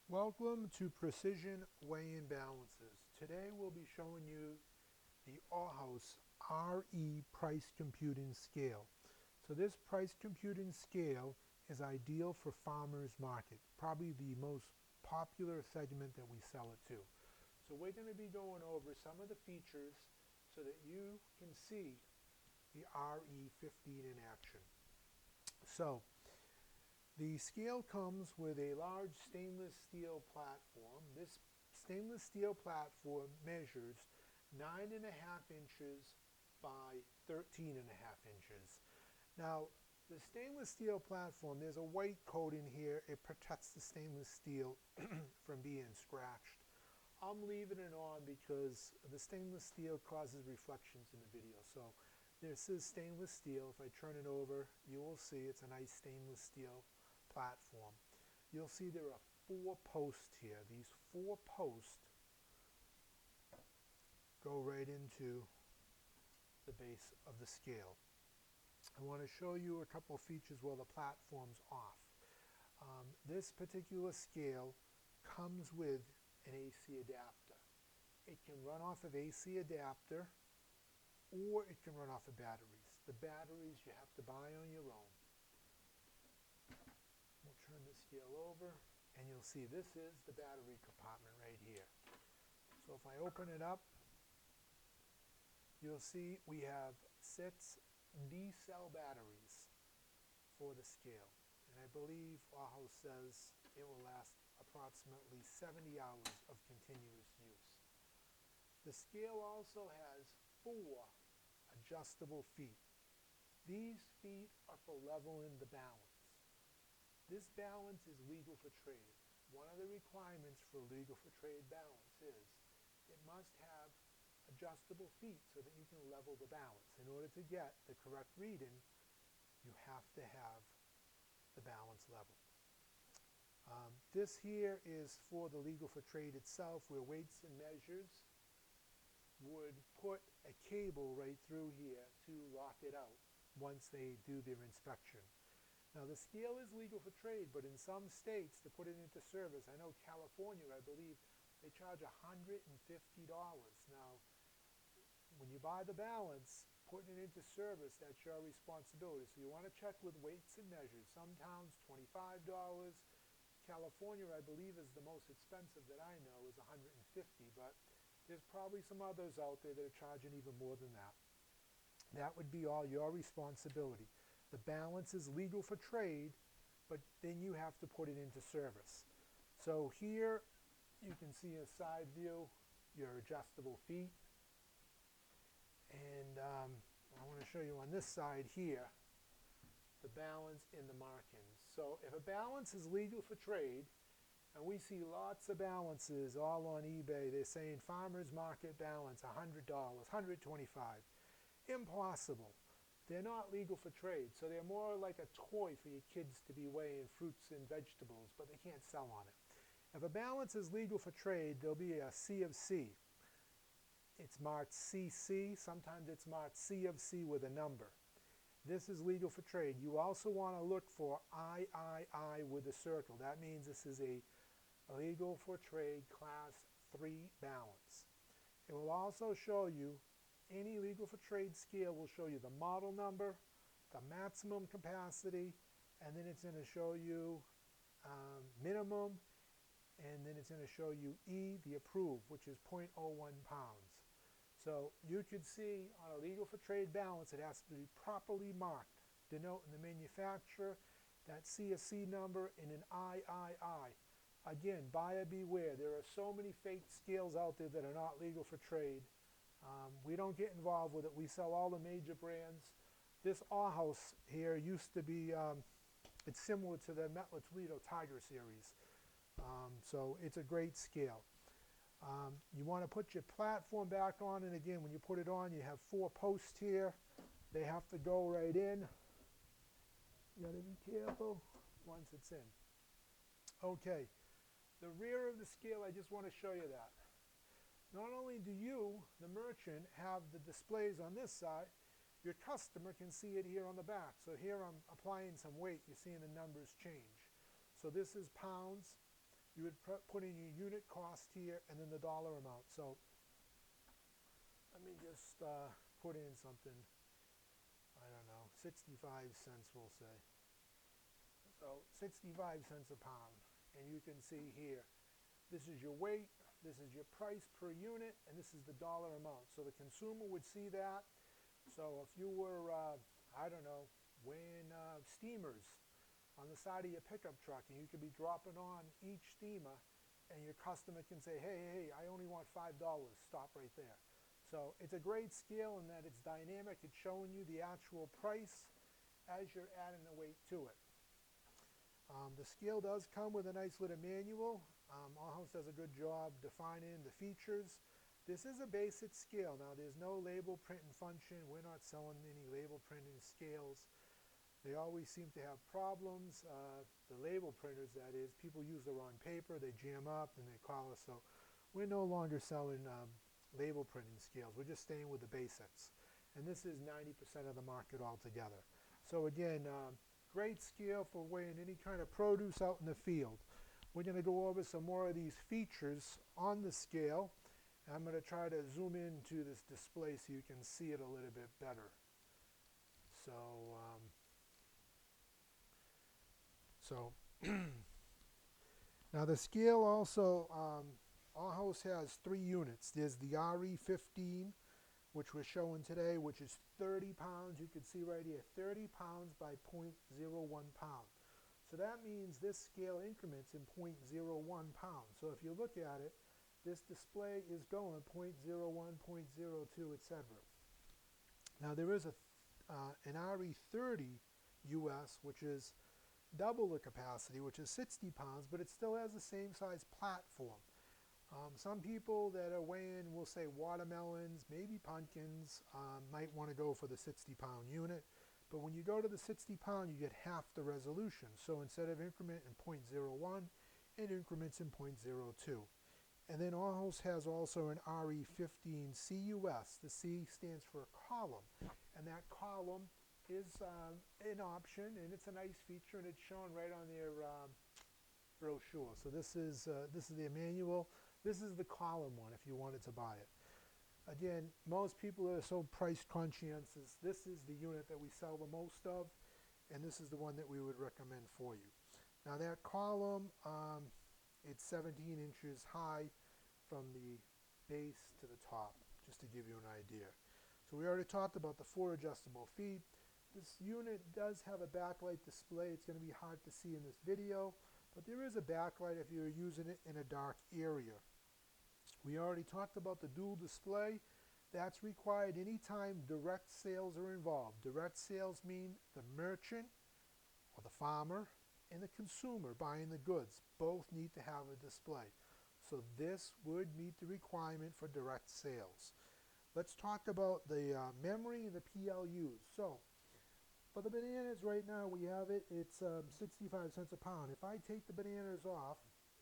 Welcome to Precision Weigh-In Balances. Today we'll be showing you the Ohaus RE price computing scale. So this price computing scale is ideal for farmers market, probably the most popular segment that we sell it to. So we're going to be going over some of the features so that you can see the RE15 in action. So the scale comes with a large stainless steel platform. This stainless steel platform measures 9.5 inches by 13.5 inches. Now, the stainless steel platform, there's a white coating here. It protects the stainless steel from being scratched. I'm leaving it on because the stainless steel causes reflections in the video. So this is stainless steel. If I turn it over, you will see it's a nice stainless steel platform. You'll see there are 4 posts here. These 4 posts go right into the base of the scale. I want to show you a couple of features while the platform's off. This particular scale comes with an AC adapter. It can run off of AC adapter or it can run off of batteries. The batteries you have to buy on your own. We'll turn the scale over and you'll see this is the battery compartment right here. So if I open it up, you'll see we have 6 D-cell batteries for the scale. And I believe Ohaus says it will last approximately 70 hours of continuous use. The scale also has 4 adjustable feet. These feet are for leveling the balance. This balance is legal for trade. One of the requirements for legal for trade balance is it must have adjustable feet so that you can level the balance. In order to get the correct reading, you have to have the balance level. This here is for the legal for trade itself, where Weights and Measures would put a cable right through here to lock it out once they do their inspection. Now the scale is legal for trade, but in some states to put it into service, I know California, I believe, they charge $150. Now, when you buy the balance, putting it into service, that's your responsibility. So you want to check with Weights and Measures. Some towns, $25. California, I believe, is the most expensive that I know, is $150, but there's probably some others out there that are charging even more than that. That would be all your responsibility. The balance is legal for trade, but then you have to put it into service. So here you can see a side view, your adjustable feet. And I want to show you on this side here, the balance in the markings. So if a balance is legal for trade, and we see lots of balances all on eBay, they're saying farmer's market balance, $100, $125. Impossible. They're not legal for trade, so they're more like a toy for your kids to be weighing fruits and vegetables, but they can't sell on it. If a balance is legal for trade, there'll be a C of C. It's marked CC, sometimes it's marked C of C with a number. This is legal for trade. You also want to look for III with a circle. That means this is a legal for trade class 3 balance. It will also show you, any legal for trade scale will show you the model number, the maximum capacity, and then it's going to show you minimum, and then it's going to show you E, the approved, which is 0.01 pounds. So you could see on a legal for trade balance, it has to be properly marked, denoting the manufacturer, that CSC number, and an III. Again, buyer beware. There are so many fake scales out there that are not legal for trade. We don't get involved with it. We sell all the major brands. This Ohaus here used to be, it's similar to the Metler Toledo Tiger series. So it's a great scale. You want to put your platform back on, and again, when you put it on, you have 4 posts here. They have to go right in. You got to be careful once it's in. Okay, the rear of the scale, I just want to show you that. Not only do you, the merchant, have the displays on this side, your customer can see it here on the back. So here I'm applying some weight. You're seeing the numbers change. So this is pounds. you would put in your unit cost here and then the dollar amount. So let me just put in something, I don't know, 65 cents we'll say. So 65 cents a pound. And you can see here, this is your weight, this is your price per unit, and this is the dollar amount. So the consumer would see that. So if you were, I don't know, weighing steamers on the side of your pickup truck, and you could be dropping on each steamer, and your customer can say, hey, I only want $5, stop right there. So it's a great scale in that it's dynamic, it's showing you the actual price as you're adding the weight to it. The scale does come with a nice little manual. Ohaus does a good job defining the features. This is a basic scale. Now there's no label printing function. We're not selling any label printing scales. They always seem to have problems. The label printers, that is, people use the wrong paper, they jam up, and they call us. So we're no longer selling label printing scales. We're just staying with the basics. And this is 90% of the market altogether. So again, great scale for weighing any kind of produce out in the field. We're going to go over some more of these features on the scale. I'm going to try to zoom into this display so you can see it a little bit better. Now the scale also, Ohaus has 3 units. There's the RE15, which we're showing today, which is 30 pounds. You can see right here, 30 pounds by 0.01 pound. So that means this scale increments in 0.01 pounds. So if you look at it, this display is going 0.01, 0.02, etc. Now there is an RE30US, which is double the capacity, which is 60 pounds, but it still has the same size platform. Some people that are weighing, we'll say watermelons, maybe pumpkins, might want to go for the 60-pound unit. But when you go to the 60-pound, you get half the resolution. So instead of increment in 0.01, it increments in 0.02. And then Ohaus has also an RE15CUS. The C stands for column. And that column is an option, and it's a nice feature, and it's shown right on their brochure. So this is their manual. This is the column one if you wanted to buy it. Again, most people are so price conscientious. This is the unit that we sell the most of, and this is the one that we would recommend for you. Now that column, it's 17 inches high from the base to the top, just to give you an idea. So we already talked about the 4 adjustable feet. This unit does have a backlight display. It's going to be hard to see in this video, but there is a backlight if you're using it in a dark area. We already talked about the dual display. That's required anytime direct sales are involved. Direct sales mean the merchant or the farmer and the consumer buying the goods both need to have a display. So this would meet the requirement for direct sales. Let's talk about the memory and the PLUs. So for the bananas right now we have it, it's 65 cents a pound. If I take the bananas off,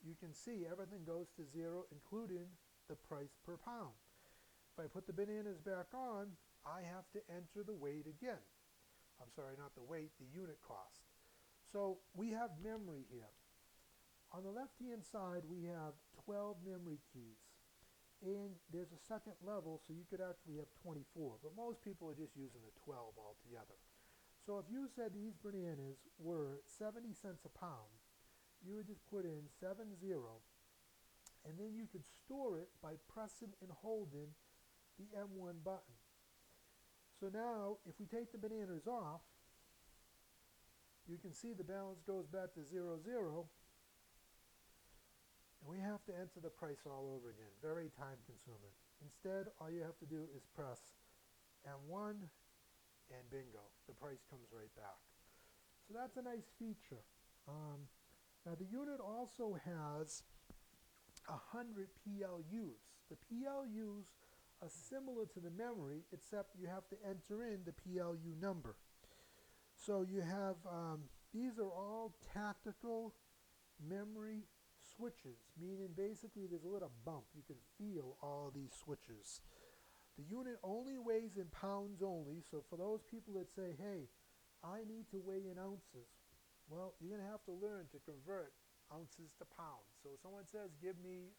you can see everything goes to 0, including the price per pound. If I put the bananas back on, I have to enter the weight again. I'm sorry, not the weight, the unit cost. So we have memory here. On the left-hand side, we have 12 memory keys. And there's a second level, so you could actually have 24. But most people are just using the 12 altogether. So if you said these bananas were 70 cents a pound, you would just put in 70, and then you could store it by pressing and holding the M1 button. So now, if we take the bananas off, you can see the balance goes back to 00, and we have to enter the price all over again. Very time consuming. Instead, all you have to do is press M1, and bingo, the price comes right back. So that's a nice feature. Now the unit also has 100 PLUs. The PLUs are similar to the memory, except you have to enter in the PLU number. So you have, these are all tactical memory switches, meaning basically there's a little bump. You can feel all these switches. The unit only weighs in pounds only, so for those people that say, hey, I need to weigh in ounces, well, you're going to have to learn to convert ounces to pounds. So if someone says, give me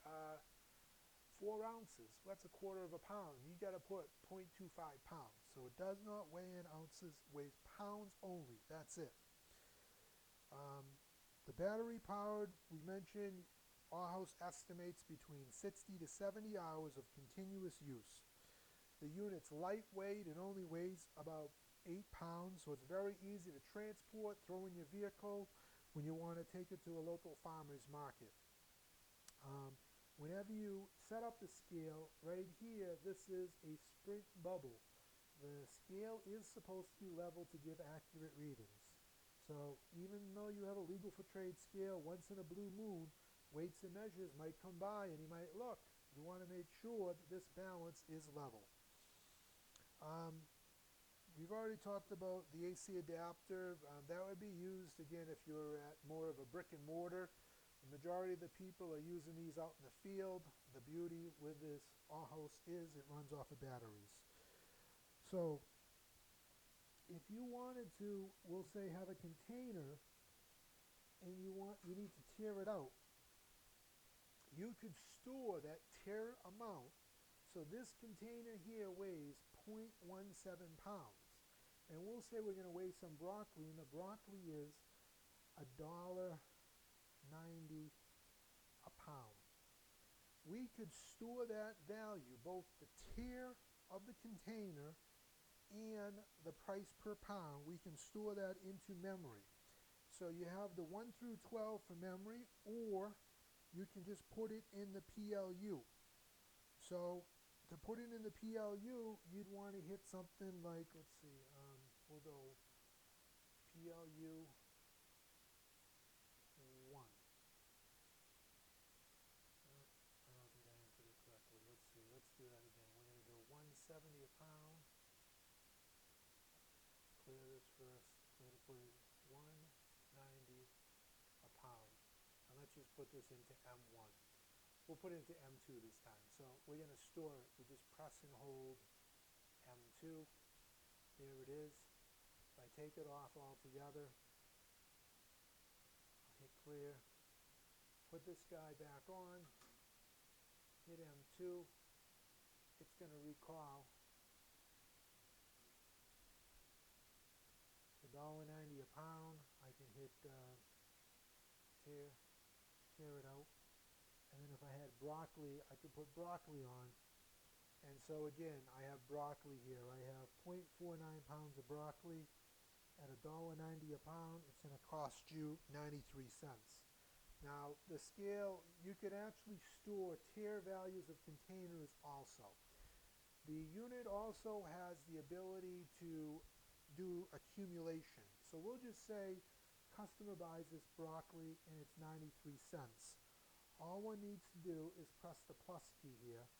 4 ounces, well, that's a quarter of a pound. You got to put 0.25 pounds. So it does not weigh in ounces, weighs pounds only. That's it. The battery powered, we mentioned, Ohaus estimates between 60 to 70 hours of continuous use. The unit's lightweight, it only weighs about 8 pounds, so it's very easy to transport, throw in your vehicle when you want to take it to a local farmer's market. Whenever you set up the scale, right here, this is a sprint bubble. The scale is supposed to be level to give accurate readings. So even though you have a legal for trade scale, once in a blue moon, weights and measures might come by and you might look. You want to make sure that this balance is level. We've already talked about the AC adapter. That would be used, again, if you're at more of a brick and mortar. The majority of the people are using these out in the field. The beauty with this Ohaus is it runs off of batteries. So if you wanted to, we'll say, have a container and you need to tear it out, you could store that tear amount. So this container here weighs 0.17 pounds. And we'll say we're going to weigh some broccoli, and the broccoli is $1.90 a pound. We could store that value, both the tear of the container and the price per pound. We can store that into memory. So you have the 1 through 12 for memory, or you can just put it in the PLU. So to put it in the PLU, you'd want to hit something like, let's see, we'll go PLU 1. I don't think I entered it correctly. Let's see, let's do that again. We're going to go 170 a pound. Clear this first. We're going to put it 190 a pound. And let's just put this into M1. We'll put it into M2 this time. So we're going to store it. We just press and hold M2. There it is. If I take it off altogether, I'll hit clear. Put this guy back on. Hit M2. It's going to recall $1.90 a pound. I can hit tear it out. And then if I had broccoli, I could put broccoli on. And so again, I have broccoli here. I have 0.49 pounds of broccoli at $1.90 a pound. It's going to cost you 93 cents. Now, the scale, you could actually store tear values of containers also. The unit also has the ability to do accumulation. So we'll just say customer buys this broccoli and it's 93 cents. All one needs to do is press the plus key here,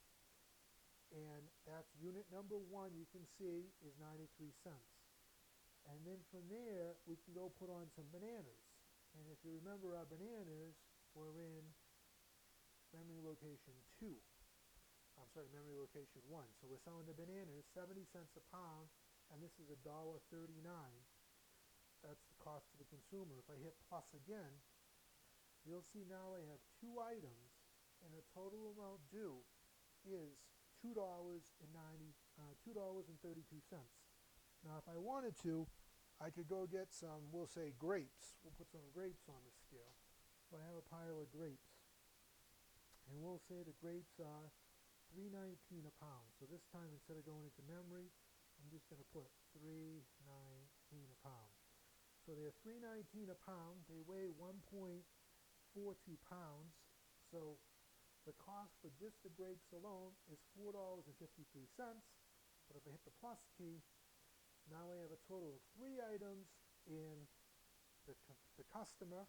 and that's unit number 1, you can see, is 93 cents. And then from there, we can go put on some bananas. And if you remember, our bananas were in memory location 2. I'm sorry, memory location 1. So we're selling the bananas 70 cents a pound, and this is $1.39. That's the cost to the consumer. If I hit plus again, you'll see now I have 2 items, and the total amount due is $2.32. Now, if I wanted to, I could go get some, we'll say, grapes. We'll put some grapes on the scale. So I have a pile of grapes, and we'll say the grapes are $3.19 a pound. So this time, instead of going into memory, I'm just going to put $3.19 a pound. So they're $3.19 a pound. They weigh 1.42 pounds. So the cost for just the grapes alone is $4.53. But if I hit the plus key, now I have a total of 3 items, and the customer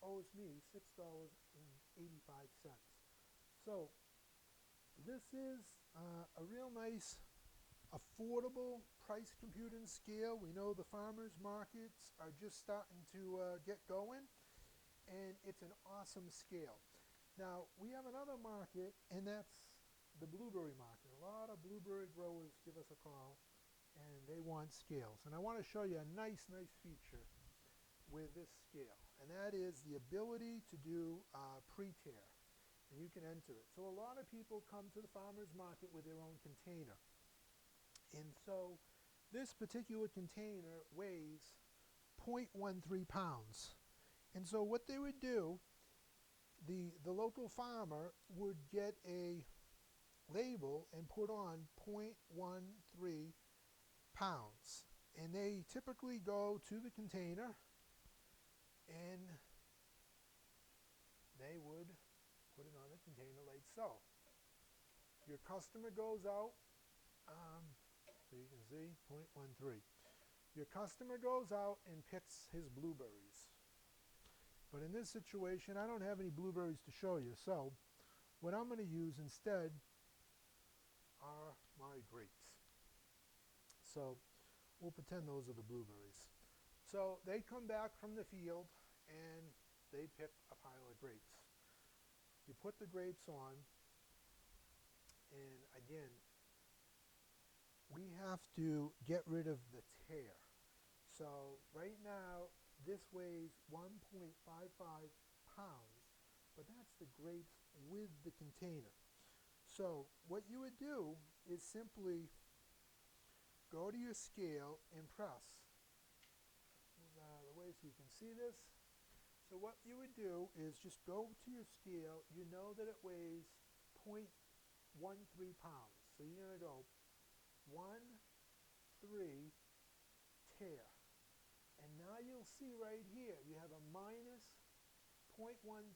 owes me $6.85. So this is a real nice, affordable price computing scale. We know the farmers markets are just starting to get going, and it's an awesome scale. Now, we have another market, and that's the blueberry market. A lot of blueberry growers give us a call, and they want scales. And I want to show you a nice feature with this scale. and that is the ability to do pre-tare, and you can enter it. So a lot of people come to the farmer's market with their own container, and so this particular container weighs 0.13 pounds. And so what they would do, the local farmer would get a label and put on 0.13 pounds. And they typically go to the container and they would put it on the container like so. Your customer goes out, so you can see 0.13. Your customer goes out and picks his blueberries. But in this situation, I don't have any blueberries to show you, so what I'm going to use instead are my grapes. So we'll pretend those are the blueberries. So they come back from the field and they pick a pile of grapes. You put the grapes on, and again, we have to get rid of the tear. So right now, this weighs 1.55 pounds, but that's the grapes with the container. So what you would do is simply go to your scale and press. Move that out of the way so you can see this. So what you would do is just go to your scale. You know that it weighs 0.13 pounds. So you're going to go 1.3 tear. And now you'll see right here, you have a minus 0.13.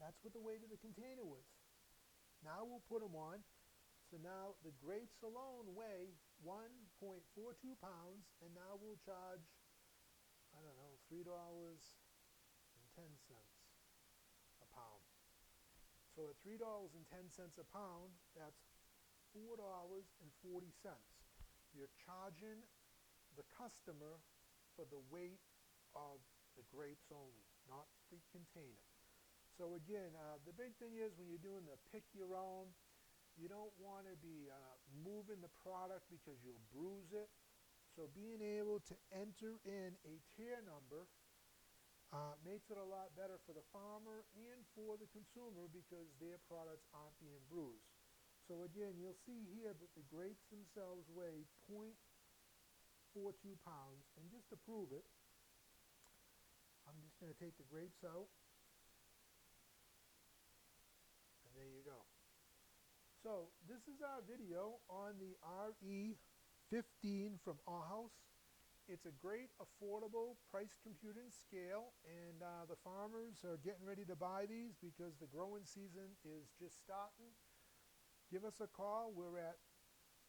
That's what the weight of the container was. Now we'll put them on. So now the grapes alone weigh 1.42 pounds, and now we'll charge, I don't know, $3.10 a pound. So at $3.10 a pound, that's $4.40. You're charging the customer for the weight of the grapes only, not the container. So again, the big thing is when you're doing the pick your own, you don't want to be moving the product because you'll bruise it. So being able to enter in a tier number makes it a lot better for the farmer and for the consumer because their products aren't being bruised. So again, you'll see here that the grapes themselves weigh 0.42 pounds, and just to prove it, I'm just going to take the grapes out, and there you go. So this is our video on the RE15 from Ohaus. It's a great affordable price computing scale, and the farmers are getting ready to buy these because the growing season is just starting. Give us a call. We're at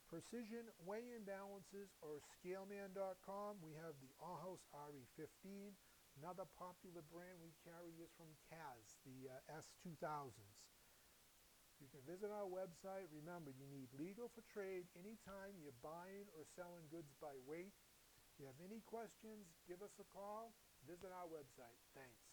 Precision Weigh-In Balances or Scaleman.com. We have the Ohaus RE15. Another popular brand we carry is from Kaz, the S2000s. You can visit our website. Remember, you need legal for trade anytime you're buying or selling goods by weight. If you have any questions, give us a call. Visit our website. Thanks.